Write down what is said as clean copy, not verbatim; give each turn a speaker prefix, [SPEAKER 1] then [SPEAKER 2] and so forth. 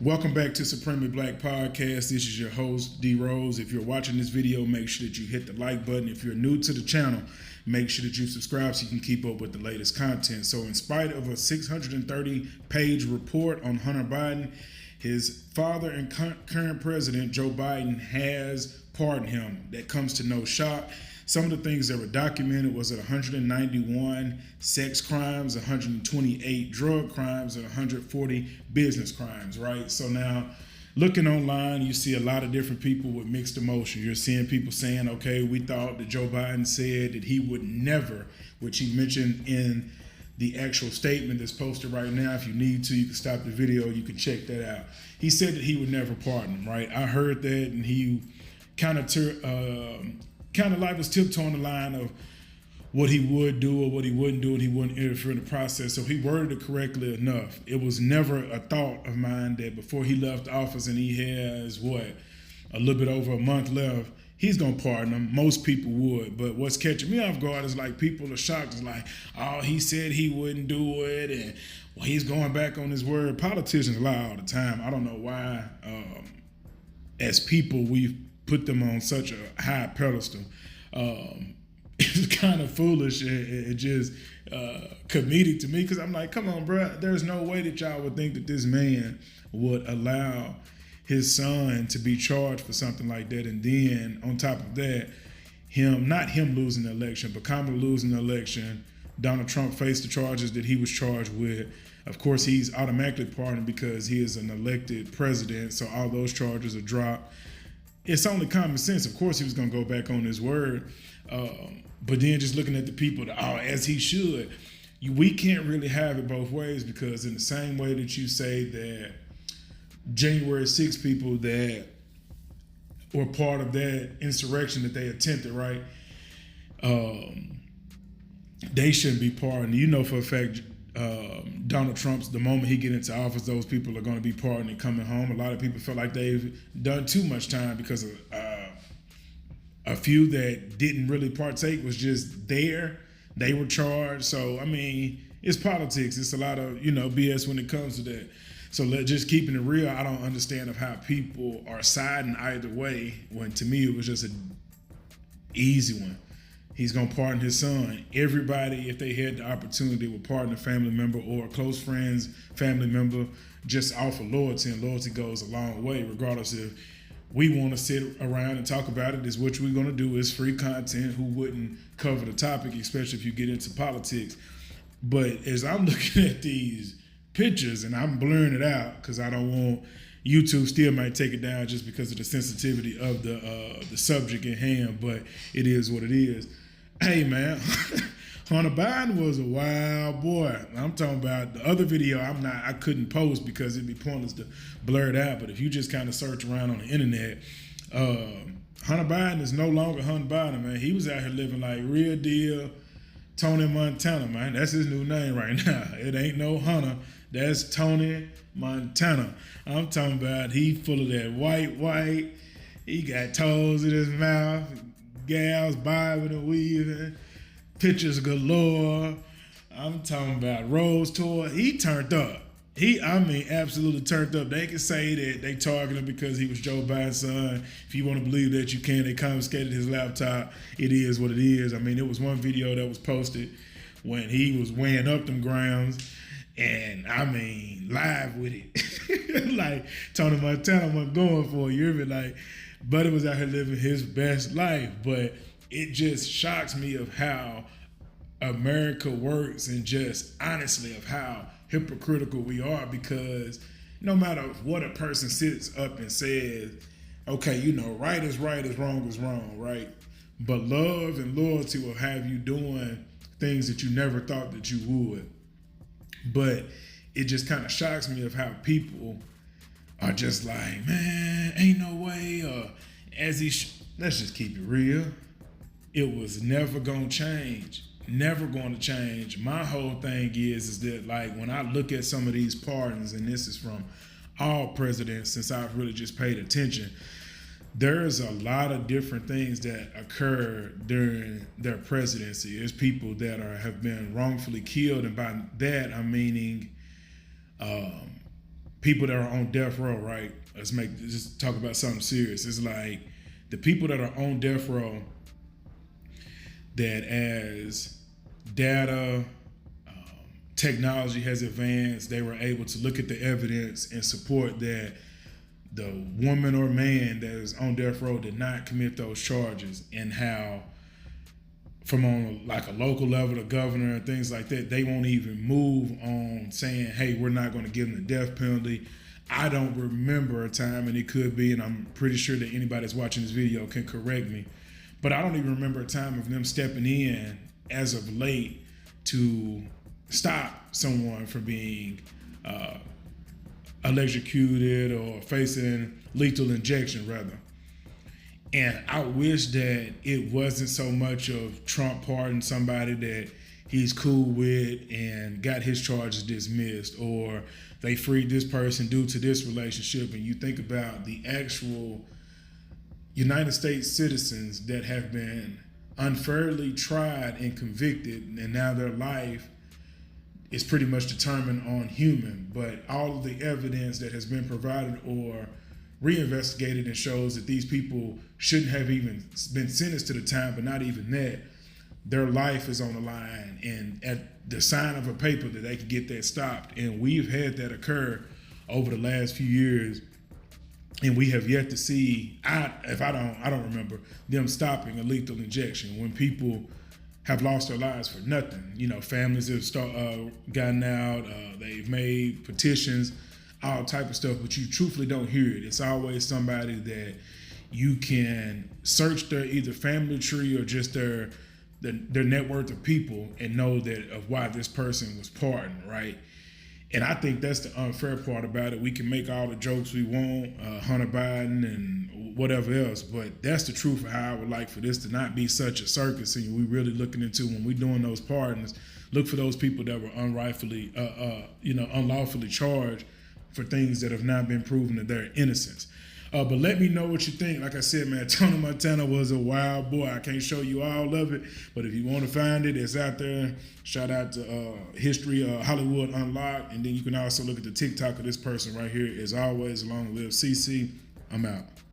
[SPEAKER 1] Welcome back to Supremely Black Podcast. This is your host, D Rose. If you're watching this video, make sure that you hit the like button. If you're new to the channel, make sure that you subscribe so you can keep up with the latest content. So in spite of a 630-page report on Hunter Biden, his father and current president, Joe Biden, has pardoned him. That comes to no shock. Some of the things that were documented was that 191 sex crimes, 128 drug crimes, and 140 business crimes, right? So now, looking online, you see a lot of different people with mixed emotion. You're seeing people saying, okay, we thought that Joe Biden said that he would never, which he mentioned in the actual statement that's posted right now. If you need to, you can stop the video, you can check that out. He said that he would never pardon him, right? I heard that, and he kind of like was tiptoeing the line of what he would do or what he wouldn't do, and he wouldn't interfere in the process. So he worded it correctly enough. It was never a thought of mine that before he left office, and he has a little bit over a month left, he's gonna pardon him. Most people would, but what's catching me off guard is like people are shocked. It's like, oh, he said he wouldn't do it, and well, he's going back on his word. Politicians lie all the time. I don't know why. As people, we've put them on such a high pedestal. It's kind of foolish and just comedic to me, because I'm like, come on, bro. There's no way that y'all would think that this man would allow his son to be charged for something like that. And then on top of that, not him losing the election, but Kamala losing the election. Donald Trump faced the charges that he was charged with. Of course, he's automatically pardoned because he is an elected president, so all those charges are dropped. It's only common sense. Of course, he was going to go back on his word. But then just looking at the people, as he should, we can't really have it both ways, because in the same way that you say that January 6 people that were part of that insurrection that they attempted, right, they shouldn't be pardoned. You know for a fact, Donald Trump's, the moment he get into office, those people are going to be pardoned and coming home. A lot of people feel like they've done too much time because of a few that didn't really partake was just there. They were charged. So, I mean, it's politics. It's a lot of, BS when it comes to that. So just keeping it real, I don't understand of how people are siding either way, when to me it was just an easy one. He's going to pardon his son. Everybody, if they had the opportunity, would pardon a family member or a close friend's family member just off of loyalty, and loyalty goes a long way, regardless if we want to sit around and talk about it. Is what we're going to do. Is free content. Who wouldn't cover the topic, especially if you get into politics? But as I'm looking at these pictures, and I'm blurring it out because I don't want YouTube still might take it down just because of the sensitivity of the subject at hand, but it is what it is. Hey man, Hunter Biden was a wild boy. I'm talking about the other video. I couldn't post because it'd be pointless to blur it out. But if you just kind of search around on the internet, Hunter Biden is no longer Hunter Biden, man. He was out here living like real deal Tony Montana, man. That's his new name right now. It ain't no Hunter. That's Tony Montana. I'm talking about he full of that white. He got toes in his mouth, gals bobbing and weaving, pictures galore. I'm talking about Rose tour. He turned up. Absolutely turned up. They can say that they targeted him because he was Joe Biden's son. If you want to believe that, you can. They confiscated his laptop. It is what it is. I mean, there was one video that was posted when he was weighing up them grounds, and live with it. Like Tony Montana wasn't going for it. You're like, Buddy was out here living his best life. But it just shocks me of how America works, and just honestly of how hypocritical we are, because no matter what a person sits up and says, okay, right is right, is wrong, right? But love and loyalty will have you doing things that you never thought that you would. But it just kind of shocks me of how people are just like, man, ain't no way. Let's just keep it real. It was never gonna change. Never going to change. My whole thing is that, like, when I look at some of these pardons, and this is from all presidents since I've really just paid attention, there's a lot of different things that occur during their presidency. There's people that have been wrongfully killed, and by that I'm meaning people that are on death row, right? Just talk about something serious. It's like the people that are on death row that as data technology has advanced, they were able to look at the evidence and support that the woman or man that is on death row did not commit those charges, and how from on like a local level, the governor and things like that, they won't even move on saying, hey, we're not going to give them the death penalty. I don't remember a time, and it could be, and I'm pretty sure that anybody that's watching this video can correct me, but I don't even remember a time of them stepping in as of late to stop someone from being electrocuted or facing lethal injection, rather. And I wish that it wasn't so much of Trump pardoned somebody that he's cool with and got his charges dismissed, or they freed this person due to this relationship. And you think about the actual United States citizens that have been unfairly tried and convicted, and now their life is pretty much determined on human. But all of the evidence that has been provided or reinvestigated and shows that these people shouldn't have even been sentenced to the time, but not even that, their life is on the line, and at the sign of a paper that they could get that stopped. And we've had that occur over the last few years, and we have yet to see, I don't remember them stopping a lethal injection when people have lost their lives for nothing. You know, families have gotten out, they've made petitions, all type of stuff, but you truthfully don't hear it. It's always somebody that you can search their either family tree or just their net worth of people and know that of why this person was pardoned, right? And I think that's the unfair part about it. We can make all the jokes we want, Hunter Biden and whatever else, but that's the truth of how I would like for this to not be such a circus. And we really looking into, when we're doing those pardons, look for those people that were unlawfully charged for things that have not been proven that they're innocent. But let me know what you think. Like I said, man, Tony Montana was a wild boy. I can't show you all of it, but if you want to find it, it's out there. Shout out to History Hollywood Unlocked. And then you can also look at the TikTok of this person right here. As always, long live CC. I'm out.